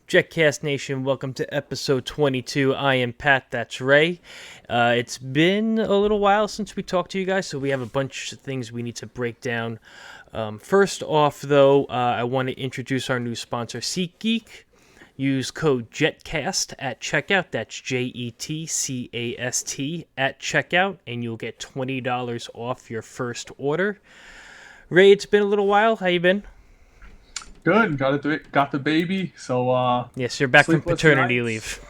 Jetcast Nation, welcome to episode 22. I am Pat, that's Ray. It's been a little while since we talked to you guys, so we have a bunch of things we need to break down. First off, though, I want to introduce our new sponsor, SeatGeek. Use code JETCAST at checkout, that's JETCAST at checkout, and you'll get $20 off your first order. Ray, it's been a little while. How you been? Good. Got the baby. So Yes, you're back from paternity nights. leave.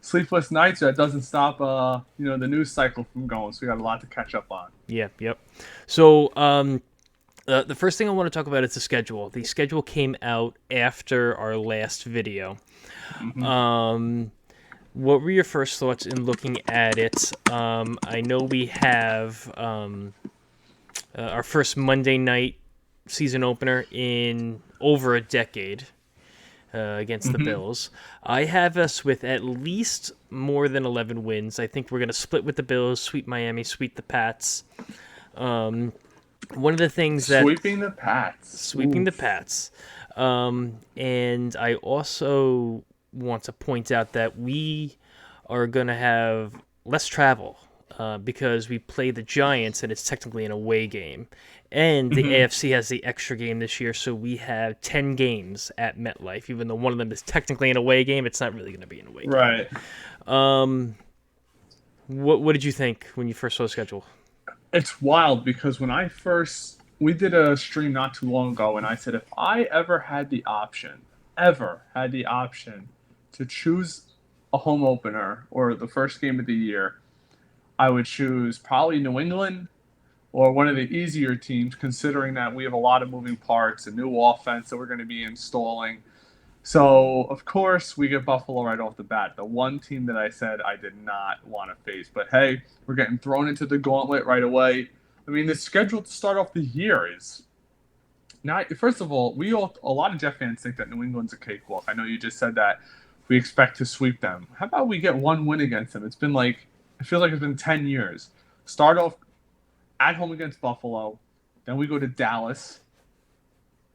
Sleepless nights. That doesn't stop the news cycle from going. So we got a lot to catch up on. Yep. So the first thing I want to talk about is the schedule. The schedule came out after our last video. Mm-hmm. What were your first thoughts in looking at it? I know we have our first Monday night season opener in over a decade against the Bills. I have us with at least more than 11 wins. I think we're going to split with the Bills, sweep Miami, sweep the Pats. One of the things that... Sweeping the Pats. The Pats. And I also want to point out that we are going to have less travel because we play the Giants and it's technically an away game. And the AFC has the extra game this year, so we have 10 games at MetLife. Even though one of them is technically an away game, it's not really going to be an away game. Right. What did you think when you first saw the schedule? It's wild because when we did a stream not too long ago, and I said if I ever had the option to choose a home opener or the first game of the year, I would choose probably New England or one of the easier teams, considering that we have a lot of moving parts, a new offense that we're going to be installing. So, of course, we get Buffalo right off the bat, the one team that I said I did not want to face. But, hey, we're getting thrown into the gauntlet right away. I mean, the schedule to start off the year is not. First of all, a lot of Jet fans think that New England's a cakewalk. I know you just said that we expect to sweep them. How about we get one win against them? I feel like it's been 10 years. Start off at home against Buffalo, then we go to Dallas,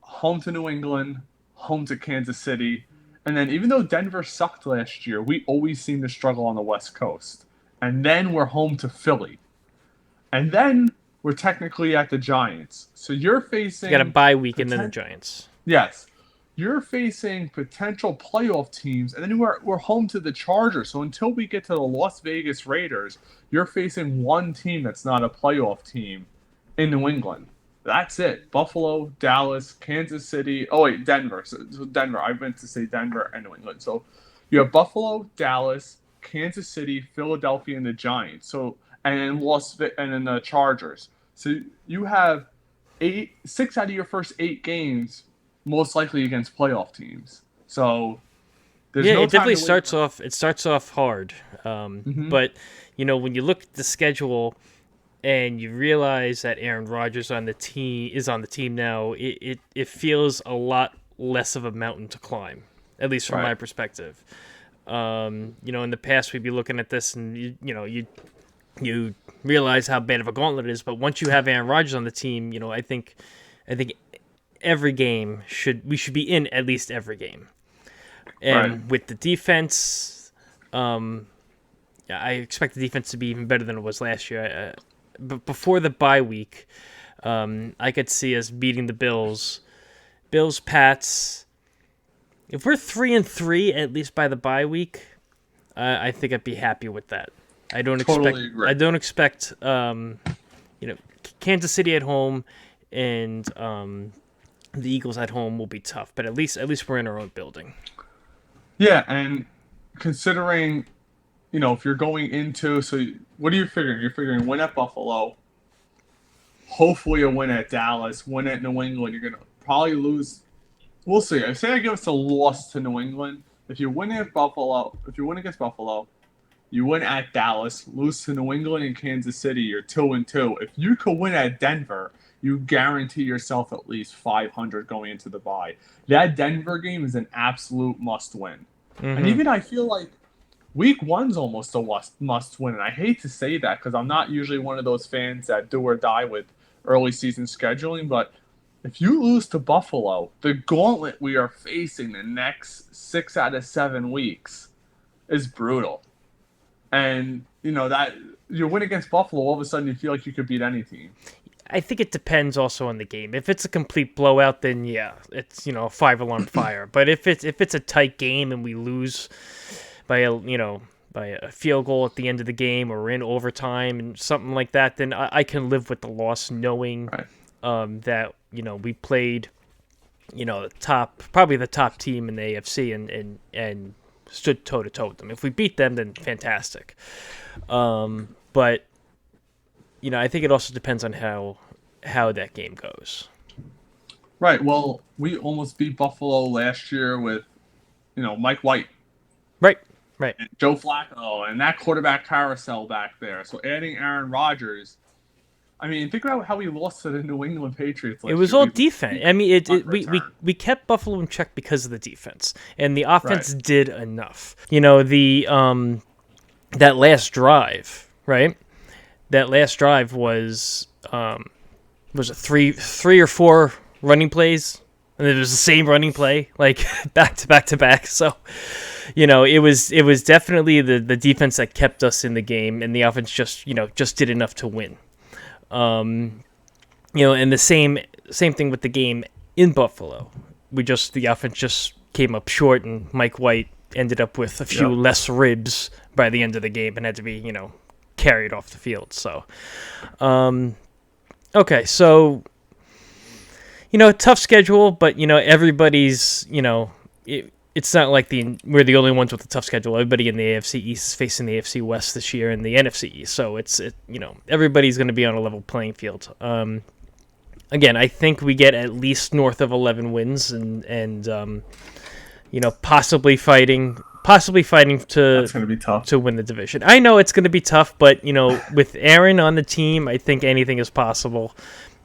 home to New England, home to Kansas City, and then even though Denver sucked last year, we always seem to struggle on the West Coast. And then we're home to Philly. And then we're technically at the Giants. So you're facing... You got a bye week and then the Giants. Yes. You're facing potential playoff teams, and then we're home to the Chargers. So until we get to the Las Vegas Raiders, you're facing one team that's not a playoff team in New England. That's it. Buffalo, Dallas, Kansas City. Oh, wait, Denver. So Denver. I meant to say Denver and New England. So you have Buffalo, Dallas, Kansas City, Philadelphia, and the Giants. So and then the Chargers. So you have 6 out of your first 8 games most likely against playoff teams. So it definitely starts off. It starts off hard, but when you look at the schedule and you realize that Aaron Rodgers is on the team now, it feels a lot less of a mountain to climb, at least from my perspective. In the past we'd be looking at this and you realize how bad of a gauntlet it is, but once you have Aaron Rodgers on the team, I think every game we should be in at least every game. And with the defense, I expect the defense to be even better than it was last year. But before the bye week, I could see us beating the Bills, Pats. If we're 3-3 at least by the bye week, I think I'd be happy with that. I don't expect Kansas City at home and the Eagles at home will be tough, but at least we're in our own building. Yeah, and considering, if you're going into, so what are you figuring? You're figuring win at Buffalo, hopefully a win at Dallas, win at New England. You're going to probably lose. We'll see. I say I give us a loss to New England. If you win against Buffalo, you win at Dallas, lose to New England and Kansas City, you're 2-2. If you could win at Denver, you guarantee yourself at least 500 going into the bye. That Denver game is an absolute must-win. And even I feel like Week 1's almost a must-win, and I hate to say that because I'm not usually one of those fans that do or die with early season scheduling, but if you lose to Buffalo, the gauntlet we are facing the next 6 out of 7 weeks is brutal. And, that you win against Buffalo, all of a sudden you feel like you could beat any team. I think it depends also on the game. If it's a complete blowout, then yeah, it's 5-alarm fire. But if it's a tight game and we lose by a field goal at the end of the game or in overtime and something like that, then I can live with the loss, knowing that we played probably the top team in the AFC and stood toe to toe with them. If we beat them, then fantastic. But I think it also depends on how that game goes. Right. Well, we almost beat Buffalo last year with, Mike White. Right. And Joe Flacco and that quarterback carousel back there. So adding Aaron Rodgers, I mean, think about how we lost to the New England Patriots last year. It was all defense. I mean, we kept Buffalo in check because of the defense, and the offense did enough. That last drive, right? That last drive was it three or four running plays, and it was the same running play, like back to back. So, it was definitely the defense that kept us in the game, and the offense just did enough to win. And the same thing with the game in Buffalo. The offense just came up short, and Mike White ended up with a few less ribs by the end of the game and had to be, carried off the field. So, okay, so, tough schedule, but, everybody's, it's not like we're the only ones with a tough schedule. Everybody in the AFC East is facing the AFC West this year and the NFC East. So everybody's going to be on a level playing field. Again, I think we get at least north of 11 wins and possibly fighting to That's gonna be tough to win the division. I know it's going to be tough, but with Aaron on the team, I think anything is possible.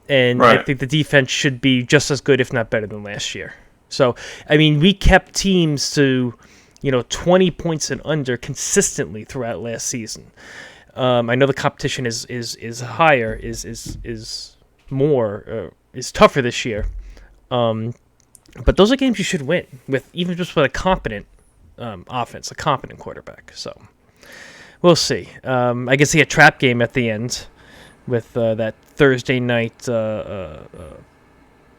And I think the defense should be just as good, if not better, than last year. So, I mean, we kept teams to, 20 points and under consistently throughout last season. I know the competition is higher, is more, is tougher this year. But those are games you should win with a competent offense, a competent quarterback. So, we'll see. I can see a trap game at the end with that Thursday night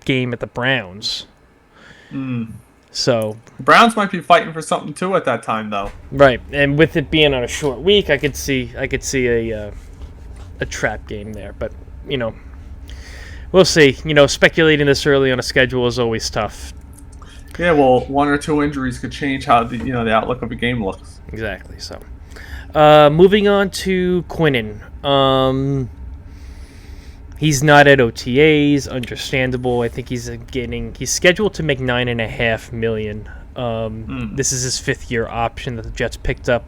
game at the Browns. So the Browns might be fighting for something too at that time, though. Right, and with it being on a short week, I could see a trap game there. But we'll see. Speculating this early on a schedule is always tough. Yeah, well, one or two injuries could change how the outlook of a game looks. Exactly. So, moving on to Quinnen. He's not at OTAs, understandable. I think he's scheduled to make $9.5 million. This is his 5th-year option that the Jets picked up.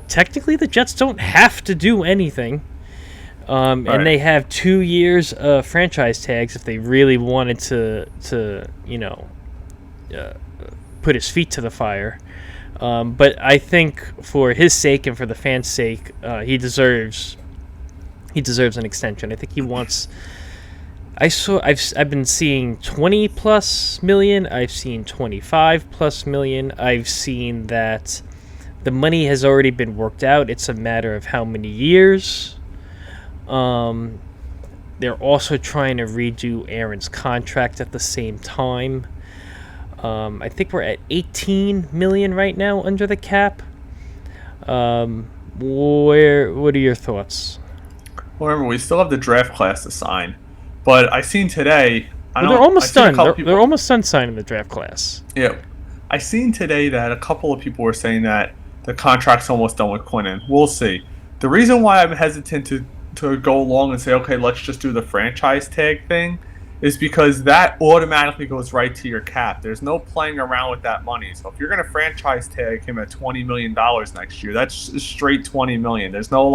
Technically the Jets don't have to do anything. And they have 2 years of franchise tags if they really wanted to put his feet to the fire. But I think for his sake and for the fans' sake, he deserves an extension. I think he wants. I've been seeing $20+ million. I've seen $25+ million. I've seen that the money has already been worked out. It's a matter of how many years. They're also trying to redo Aaron's contract at the same time. I think we're at $18 million right now under the cap. What are your thoughts? Well, remember, we still have the draft class to sign, but I seen today. They're almost done. They're almost done signing the draft class. Yeah, I seen today that a couple of people were saying that the contract's almost done with Quinnen. We'll see. The reason why I'm hesitant to go along and say, okay, let's just do the franchise tag thing, is because that automatically goes right to your cap. There's no playing around with that money. So if you're going to franchise tag him at $20 million next year, that's straight $20 million. There's no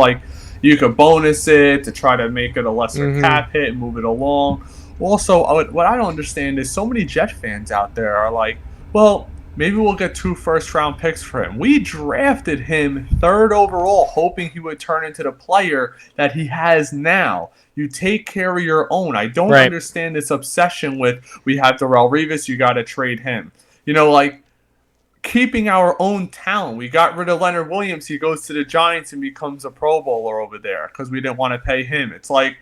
you could bonus it to try to make it a lesser cap hit and move it along. Also, what I don't understand is so many Jet fans out there are like, well, maybe we'll get 2 first-round picks for him. We drafted him 3rd overall, hoping he would turn into the player that he has now. You take care of your own. I don't understand this obsession with, we have Darrelle Revis, you got to trade him. Like, keeping our own talent. We got rid of Leonard Williams. He goes to the Giants and becomes a Pro Bowler over there because we didn't want to pay him. It's like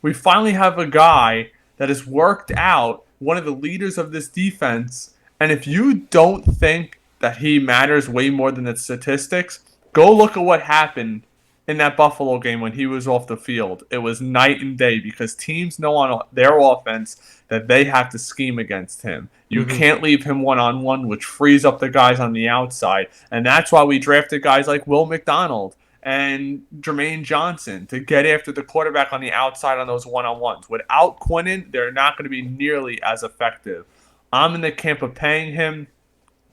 we finally have a guy that has worked out, one of the leaders of this defense. And if you don't think that he matters way more than the statistics, go look at what happened in that Buffalo game when he was off the field. It was night and day because teams know on their offense that they have to scheme against him. You can't leave him one-on-one, which frees up the guys on the outside. And that's why we drafted guys like Will McDonald and Jermaine Johnson to get after the quarterback on the outside on those one-on-ones. Without Quinnen, they're not going to be nearly as effective. I'm in the camp of paying him.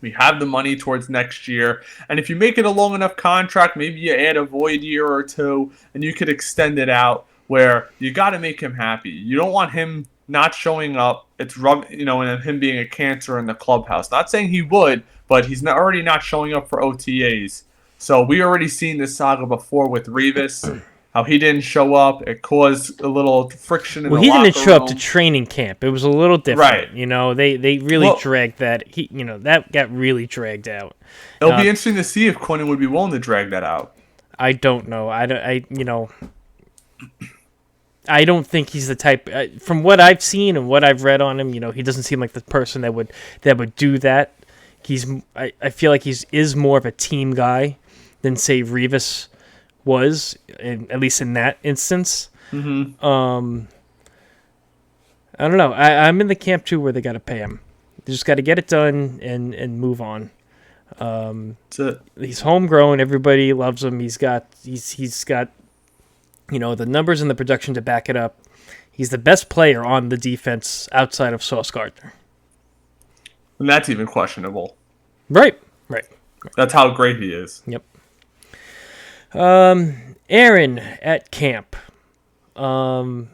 We have the money towards next year. And if you make it a long enough contract, maybe you add a void year or 2, and you could extend it out where you got to make him happy. You don't want him not showing up. It's and him being a cancer in the clubhouse. Not saying he would, but he's already not showing up for OTAs. So we already seen this saga before with Revis. How he didn't show up, it caused a little friction in the locker room. Well, he didn't show up to training camp. It was a little different. Right. They really dragged that. That got really dragged out. It'll be interesting to see if Quinnen would be willing to drag that out. I don't know. I don't think he's the type. From what I've seen and what I've read on him, he doesn't seem like the person that would do that. I feel like is more of a team guy than say Revis was, at least in that instance. I don't know. I'm in the camp too where they got to pay him. They just got to get it done and move on. He's homegrown. Everybody loves him. He's got the numbers and the production to back it up. He's the best player on the defense outside of Sauce Gardner. And that's even questionable. Right. That's how great he is. Yep. Aaron at camp. The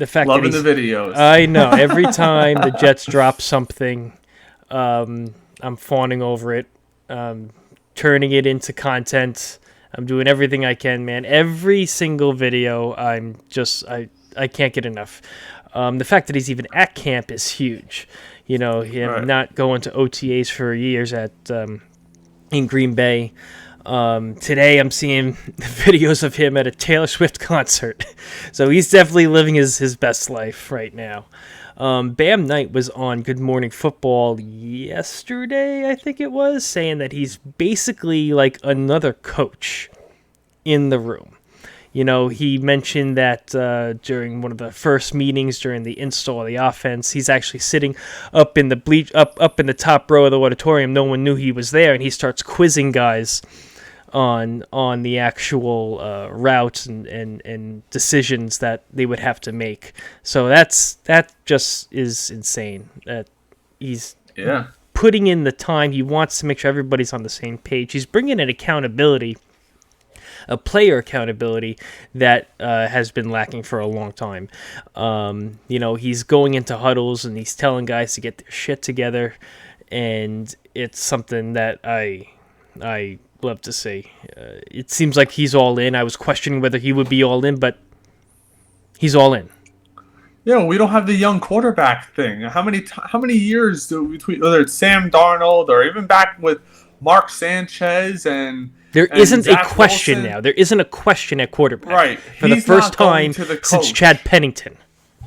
fact loving that the videos. I know. Every time the Jets drop something, I'm fawning over it, turning it into content. I'm doing everything I can, man. Every single video, I can't get enough. The fact that he's even at camp is huge. Him not going to OTAs for years in Green Bay. Today I'm seeing videos of him at a Taylor Swift concert. So he's definitely living his best life right now. Bam Knight was on Good Morning Football yesterday, I think it was, saying that he's basically like another coach in the room. He mentioned that during one of the first meetings during the install of the offense, he's actually sitting up in the up in the top row of the auditorium. No one knew he was there, and he starts quizzing guys on the actual routes and decisions that they would have to make. So that just is insane. That he's putting in the time. He wants to make sure everybody's on the same page. He's bringing in accountability, a player accountability that has been lacking for a long time. He's going into huddles and he's telling guys to get their shit together, and it's something that I love to see. It seems like he's all in. I was questioning whether he would be all in, but he's all in. Yeah, we don't have the young quarterback thing. How many years between, whether it's Sam Darnold or even back with Mark Sanchez and there and isn't Zach a question Wilson. There isn't a question at quarterback. Right. For the first time since Chad Pennington.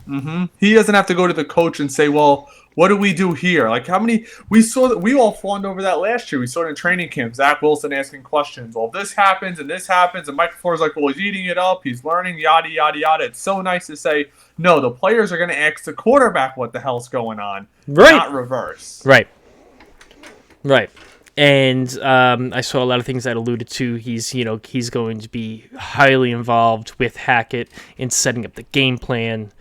Mm-hmm. He doesn't have to go to the coach and say, well, what do we do here? Like, how many we saw that we all fawned over that last year. We saw it in training camp. Zach Wilson asking questions. Well, this happens and this happens, and Mike LaFleur's like, well, he's eating it up. He's learning, yada yada yada. It's so nice to say, no, the players are going to ask the quarterback what the hell's going on, not reverse. Right. And I saw a lot of things that alluded to he's going to be highly involved with Hackett in setting up the game plan.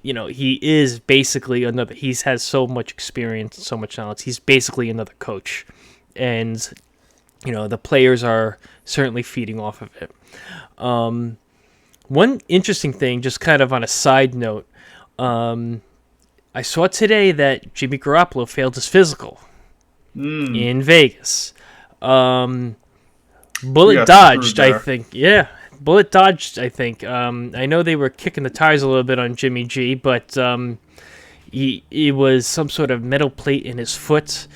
He is basically another. He has so much experience, so much knowledge. He's basically another coach, and the players are certainly feeding off of it. One interesting thing, just kind of on a side note, I saw today that Jimmy Garoppolo failed his physical. in Vegas. Bullet Yeah, dodged, I think. Yeah, bullet dodged, I think. I know they were kicking the tires a little bit on Jimmy G, but it was some sort of metal plate in his foot,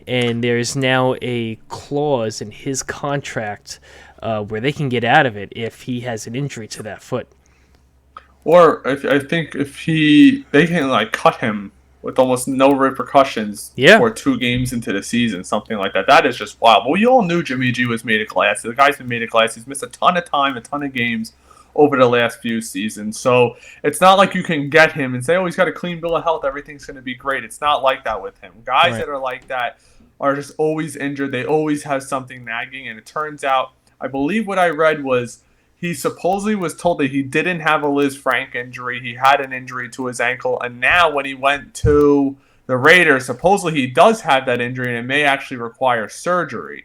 and there's now a clause in his contract where they can get out of it if he has an injury to that foot. Or I think if they can like cut him with almost no repercussions for 2 games into the season, something like that. That is just wild. But we all knew Jimmy G was made of glass. The guy's been made of glass. He's missed a ton of time, a ton of games over the last few seasons. So it's not like you can get him and say, oh, he's got a clean bill of health, everything's going to be great. It's not like that with him. Guys that are like that are just always injured. They always have something nagging. And it turns out, I believe what I read was, he supposedly was told that he didn't have a Liz Frank injury. He had an injury to his ankle. And now when he went to the Raiders, supposedly he does have that injury and it may actually require surgery.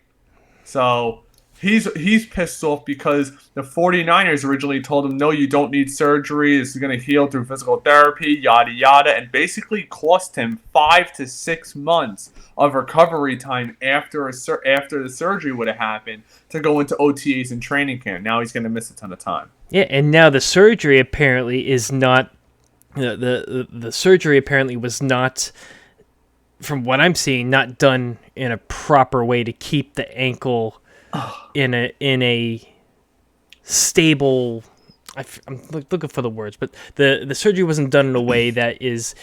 So he's pissed off because the 49ers originally told him, no, you don't need surgery. This is going to heal through physical therapy, yada, yada, and basically cost him 5 to 6 months of recovery time after the surgery would have happened to go into OTAs and training camp. Now he's going to miss a ton of time. Yeah, and now the surgery apparently is not the surgery apparently was not, from what I'm seeing, not done in a proper way to keep the ankle in a stable. I'm looking for the words, but the surgery wasn't done in a way that is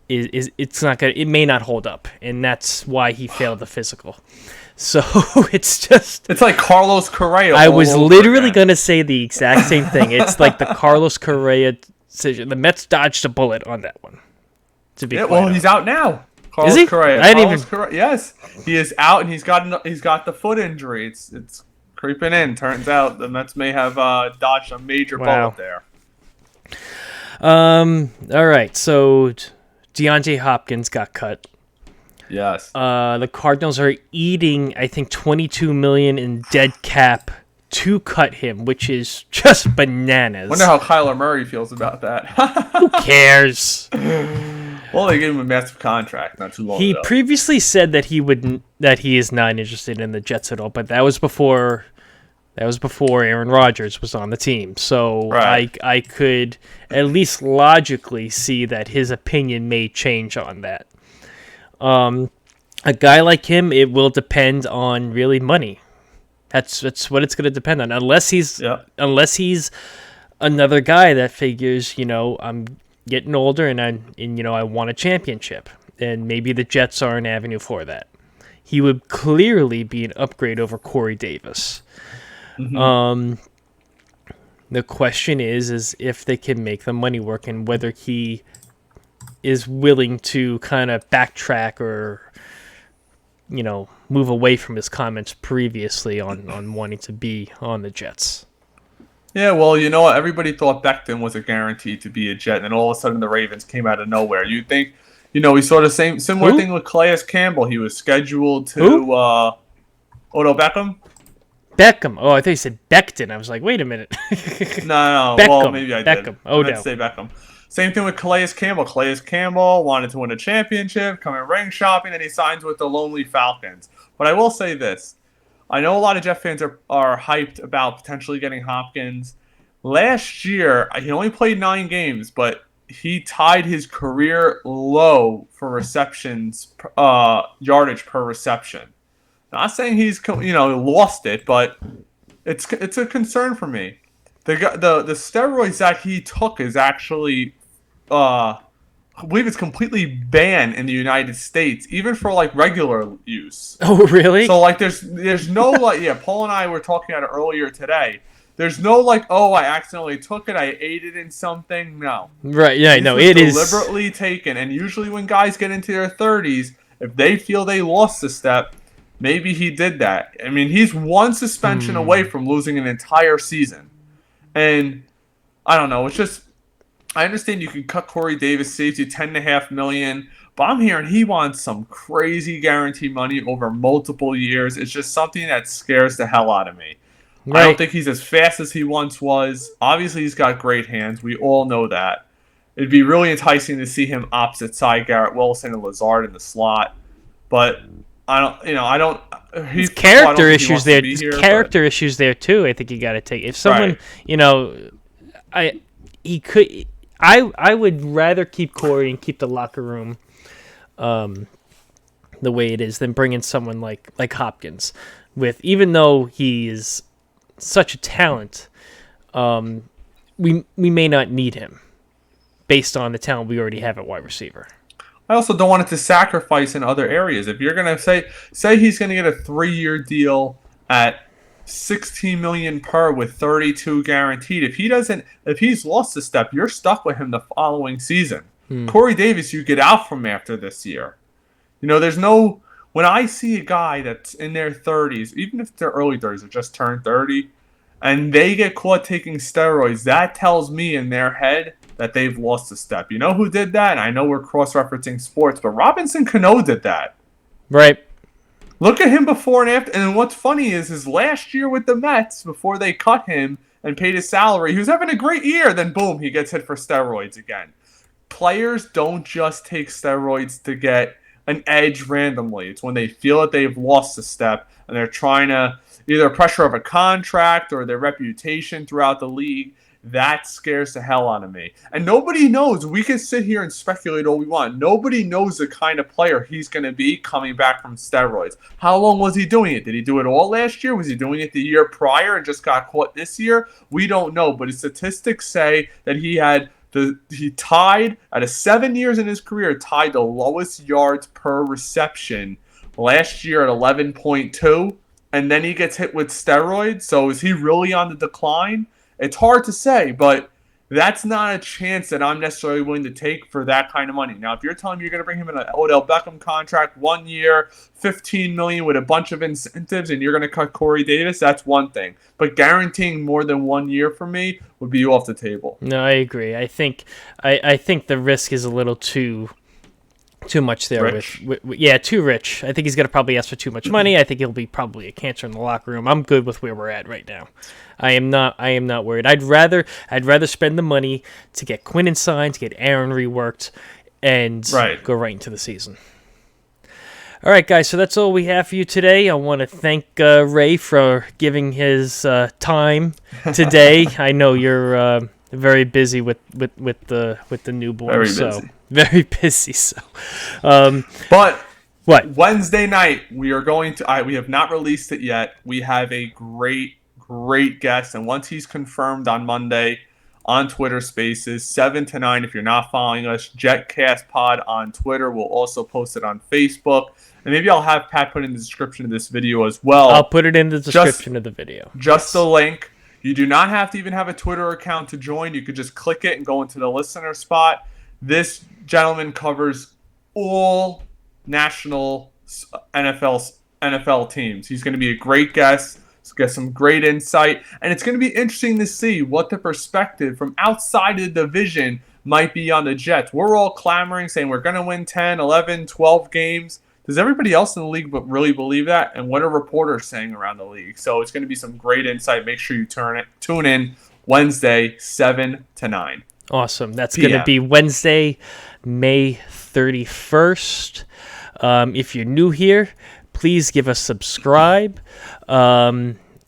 it's not gonna, it may not hold up, and that's why he failed the physical. So it's like Carlos Correa. I was literally gonna say the exact same thing. It's like the Carlos Correa decision. The Mets dodged a bullet on that one. To be he's out now. Carlos Is he? Correa. I didn't even. Yes, he is out, and he's got the foot injury. It's creeping in. Turns out the Mets may have dodged a major bullet there. All right, so DeAndre Hopkins got cut. Yes. The Cardinals are eating, I think, $22 million in dead cap to cut him, which is just bananas. Wonder how Kyler Murray feels about that. Who cares? Well, they gave him a massive contract not too long ago. He previously said that he is not interested in the Jets at all, but that was before Aaron Rodgers was on the team. So I could at least logically see that his opinion may change on that. A guy like him, it will depend on really money. That's what it's going to depend on. Unless he's another guy that figures, I'm getting older and I want a championship, and maybe the Jets are an avenue for that. He would clearly be an upgrade over Corey Davis. Mm-hmm. The question is if they can make the money work, and whether he is willing to kind of backtrack or move away from his comments previously on wanting to be on the Jets. Yeah, well, everybody thought Becton was a guarantee to be a Jet, and then all of a sudden the Ravens came out of nowhere. You'd think, we saw the similar thing with Calais Campbell. He was scheduled to Odell Beckham. Beckham. Oh, I thought you said Becton. I was like, wait a minute. No. Beckham. Well, maybe I did. Beckham. Odell. Let's say Beckham. Same thing with Calais Campbell. Calais Campbell wanted to win a championship, come in ring shopping, and he signs with the Lonely Falcons. But I will say this. I know a lot of Jet fans are hyped about potentially getting Hopkins. Last year, he only played 9 games, but he tied his career low for receptions, yardage per reception. Not saying he's lost it, but it's a concern for me. The steroids that he took is actually, I believe it's completely banned in the United States, even for like regular use. Oh, really? So like, there's no Paul and I were talking about it earlier today. There's no I accidentally took it, I ate it in something. No. Right? Yeah, no, it is deliberately taken. And usually when guys get into their 30s, if they feel they lost a step, maybe he did that. I mean, he's one suspension away from losing an entire season. And I don't know. It's just, I understand you can cut Corey Davis, saves you $10.5 million, but I'm hearing he wants some crazy guarantee money over multiple years. It's just something that scares the hell out of me. Right. I don't think he's as fast as he once was. Obviously, he's got great hands. We all know that. It'd be really enticing to see him opposite side Garrett Wilson and Lazard in the slot. But I don't. He's character issues there. Character issues there too. I think you got to take if someone, I would rather keep Corey and keep the locker room, the way it is than bring in someone like Hopkins, even though he is such a talent, we may not need him based on the talent we already have at wide receiver. I also don't want it to sacrifice in other areas. If you're gonna say he's gonna get a 3-year deal at $16 million per with 32 guaranteed, if he's lost a step, you're stuck with him the following season. Corey Davis, you get out from after this year. When I see a guy that's in their 30s, even if they're early 30s or just turned 30, and they get caught taking steroids, that tells me in their head that they've lost a step. You know who did that? And I know we're cross-referencing sports, but Robinson Cano did that. Right. Look at him before and after. And what's funny is his last year with the Mets, before they cut him and paid his salary, he was having a great year. Then, boom, he gets hit for steroids again. Players don't just take steroids to get an edge randomly. It's when they feel that they've lost a step and they're trying to either pressure of a contract or their reputation throughout the league. That scares the hell out of me. And nobody knows. We can sit here and speculate all we want. Nobody knows the kind of player he's going to be coming back from steroids. How long was he doing it? Did he do it all last year? Was he doing it the year prior and just got caught this year? We don't know. But his statistics say that he tied, out of 7 years in his career, tied the lowest yards per reception last year at 11.2. And then he gets hit with steroids. So is he really on the decline? It's hard to say, but that's not a chance that I'm necessarily willing to take for that kind of money. Now, if you're telling me you're going to bring him in an Odell Beckham contract, 1 year, $15 million with a bunch of incentives, and you're going to cut Corey Davis, that's one thing. But guaranteeing more than 1 year for me would be off the table. No, I agree. I think the risk is a little too much there. Rich? Too rich. I think he's going to probably ask for too much money. I think he'll be probably a cancer in the locker room. I'm good with where we're at right now. I am not worried. I'd rather spend the money to get Quinnen signed, to get Aaron reworked, and go right into the season. All right, guys, so that's all we have for you today. I want to thank Ray for giving his time today. I know you're very busy with the newborn. Very busy. Very busy. So, but what? Wednesday night we are going to. We have not released it yet. We have a great guest, and once he's confirmed on Monday on Twitter Spaces, 7 to 9. If you're not following us, JetCastPod on Twitter. We'll also post it on Facebook, and maybe I'll have Pat put in the description of this video as well. I'll put it in the description of the video. Just the link. You do not have to even have a Twitter account to join. You could just click it and go into the listener spot. This gentleman covers all national NFL teams. He's going to be a great guest. He's get some great insight, and it's going to be interesting to see what the perspective from outside of the division might be on the Jets. We're all clamoring, saying we're going to win 10, 11, 12 games. Does everybody else in the league really believe that? And what are reporters saying around the league? So it's going to be some great insight. Make sure you tune in Wednesday, 7 to 9. Awesome. That's going to be Wednesday, May 31st. If you're new here, please give us subscribe.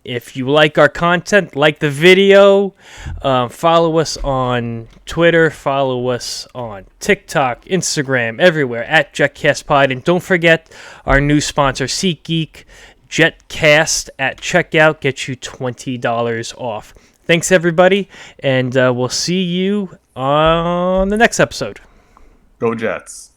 If you like our content, like the video, follow us on Twitter, follow us on TikTok, Instagram, everywhere at JetCastPod. And don't forget our new sponsor, SeatGeek, JetCast at checkout, gets you $20 off. Thanks, everybody, and we'll see you on the next episode. Go Jets.